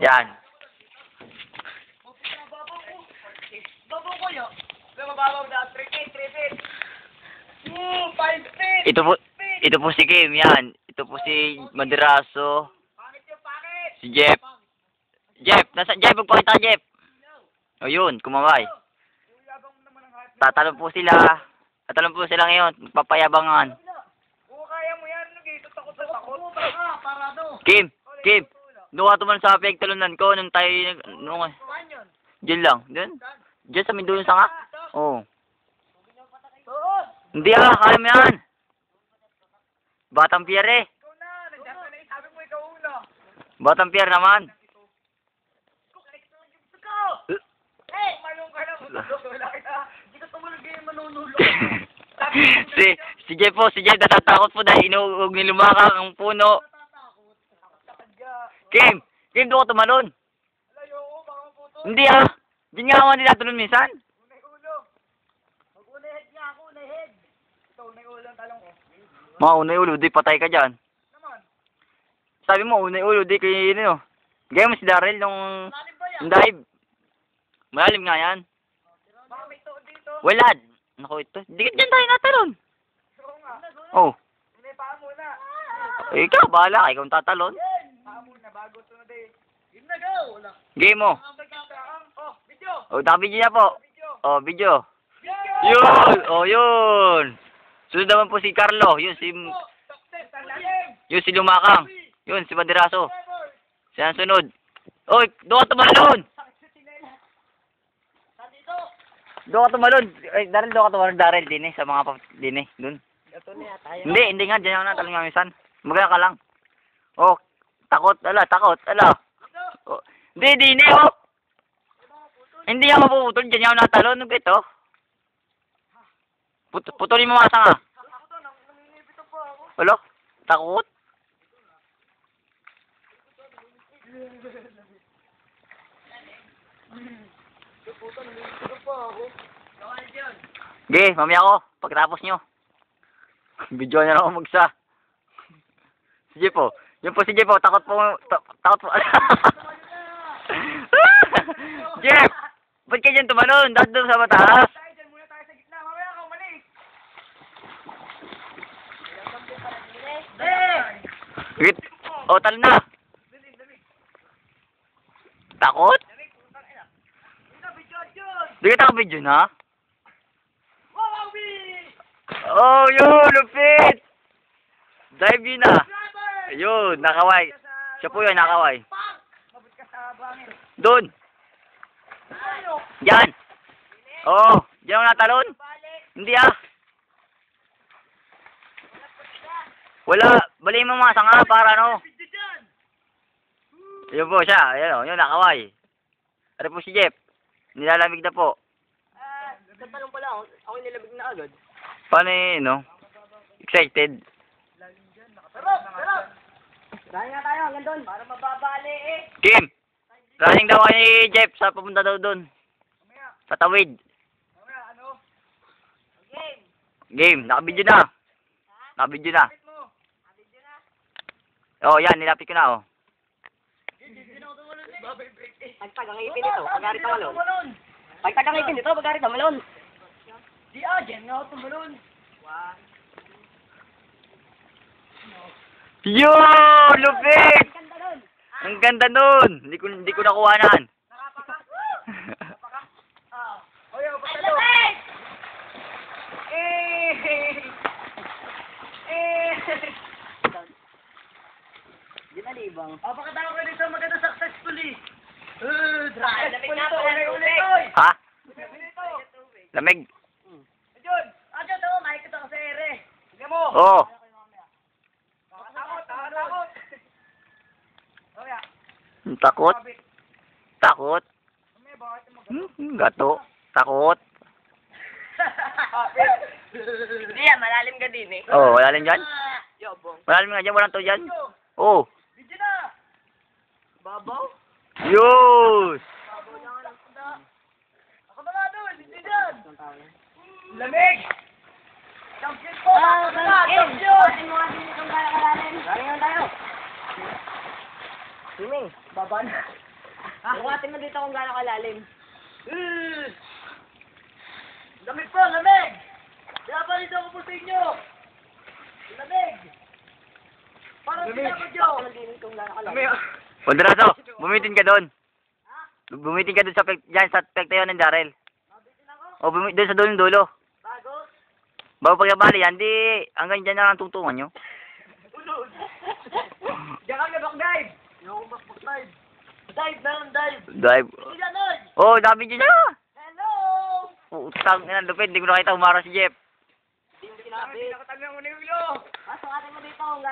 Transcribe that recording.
Yan. Babaw ko yun. Mababaw na. 3 feet, 3 feet. 5 feet. Ito po si Kim, yan. Ito po si Maderaso. Pangit yung pangit. Si Jeff. Jeff, nasa Jeff, magpakita Jeff. O yun, kumaway. Tatalon po sila. Tatalon po sila ngayon, papayabangan. Oo, kaya mo yan. Takot sa takot. Parado. Kim, doon ka tumalon sa pagtalunan ko nung tayo, Saan yun? diyan lang, diyan sa may dulo sa nga. Oo. Oo. Hindi kaya mo yan. Batang Pierre eh. Ikaw na. Nandiyan ka na. Sabi mo ikaw una. Batang Pierre naman. Ikaw! Eh! Malong ka na. Wala kita. Hindi ka tumulog yung manunulog. si Jeff po, natatakot po dahil inuug ni lumakang ang puno. Kim, doon ka tumalon. Alayo ko, baka maputo. Hindi diyan nga ako nila tulon minsan. Unay ulo. Mag-unay head nga ako, unay head. Ito, unay ulo ang talong ko. Mga unay ulo, di patay ka dyan. Naman. Sabi mo, unay ulo, di kayo yun. Gaya mo si Daryl nung Malalim ba yan? dive. Malalim nga yan. Baka may tuon dito. Wala. Naku ito. Di ka dyan tayo natalon. Oo nga. Oh. Unay paa muna. Ikaw, bahala ka. Ikaw ang tatalon. Paa muna, bago sunod eh. Yun na, go! Wala. Game mo. Oh, video! Oh, nakabidyo na po. Video! Oh, video. Video! Yun! Oh, yun! Sunod naman po si Carlo. Yun, Success! Talalim! yun si Lumakang. Yun, si Maderaso. Siya ang sunod. Oy, doon ka tumalon! Doon ka tumalon. Ay, Daryl, doon ka tumalon. Daryl, din eh. Sa mga din eh. Doon. Hindi nga. Diyan ako natalon nga minsan. Magana ka lang. Oh, takot. Takot. Oh. Hindi, din eh. Oh. Hindi ako mapuputol. Diyan ako natalon. Ano ito? Putulin mo mga sanga. Wala? Takot? Ge, mamaya ako. Pagkatapos nyo. Video na lang ako magsa. Si Jeff po. Yun po si Jeff po. Takot po. Jeff! Ba't kayo dyan tumalon? Dahil doon sa mataas. Diyan muna tayo sa gitna. Mamaya ka umalis. Wait. Oh, talo na. Takot? Di ka taka-video na? Oh, yun! Lupit! Dive yun na. Ayun, nakaway. Siya po yun, nakaway. Doon. Yan. Oh, diyan ako natalon? Hindi Wala. Baliin mo mga sanga para ano. Yun po siya. Ayun, yun, nakaway. Ano po si Jeff? Nilalamig na po. Tatalong pala ako. Ako nilamig na agad. Paano no? Excited? Sarap! Dahil nga tayo hanggang doon. Para mababali eh. Kim! Running daw kay Jeff sa pupunta daw doon. Sa tawid. Mamaya, ano? Game. Nakabidyo na. Nakabidyo na. Oh, yan. Nilapit ko na, oh. Pagtagang ipin ito, pag-arit ang malon. Pagtagang ipin ito, pag-arit ang malon. Di dyan nga ako tumalon. Yun! Lupit! Ang ganda nun! Hindi ko nakuhanan. Oyo, patalo. Di na libang. Pakatawa ko dito, maganda successfully. Successful ito, ulit. Ha? Lamig? Ayun, ito, makikita ko sa ere. Sige mo. Oo. Takot. Mamaya. Takot? Takot? Gato? Takot? Hindi yan, malalim ka din eh. Oh, malalim dyan? Yobong. Malalim nga dyan, walang to dyan. Oh. Video na. Babaw? Yus! Babaw na nga lang sunda. Ako na nga doon, hindi dyan. Lamig! Champion po! Champion! Atin mo nga din itong kaya kalalim. Galing tayo. Swimming. Baba na. Bukatin mo dito kung gaano kalalim. Lamig po, lamig! Kaya pa rin ako po sa inyo! Lamig! Parang sinabot nyo! Lamig kung gaano kalalim. Kondraso, bumitin ka doon. Bumitin ka doon sa dyan sa pektayon ng Daryl. Mabitin ako? O doon sa dulo. Bago? Bago pagkabali yan, di hanggang dyan na lang tutungan nyo. Ulod! Diyan kami back dive! Yung back dive. Dive, meron dive! Dive. Hindi ganon! Oh, dami dyan na. Hello! Utang na lupit, hindi ko nakita umara si Jeff. Hindi sinabi. Nakatabi mo na yung ulo! Pasok atin mo dito kung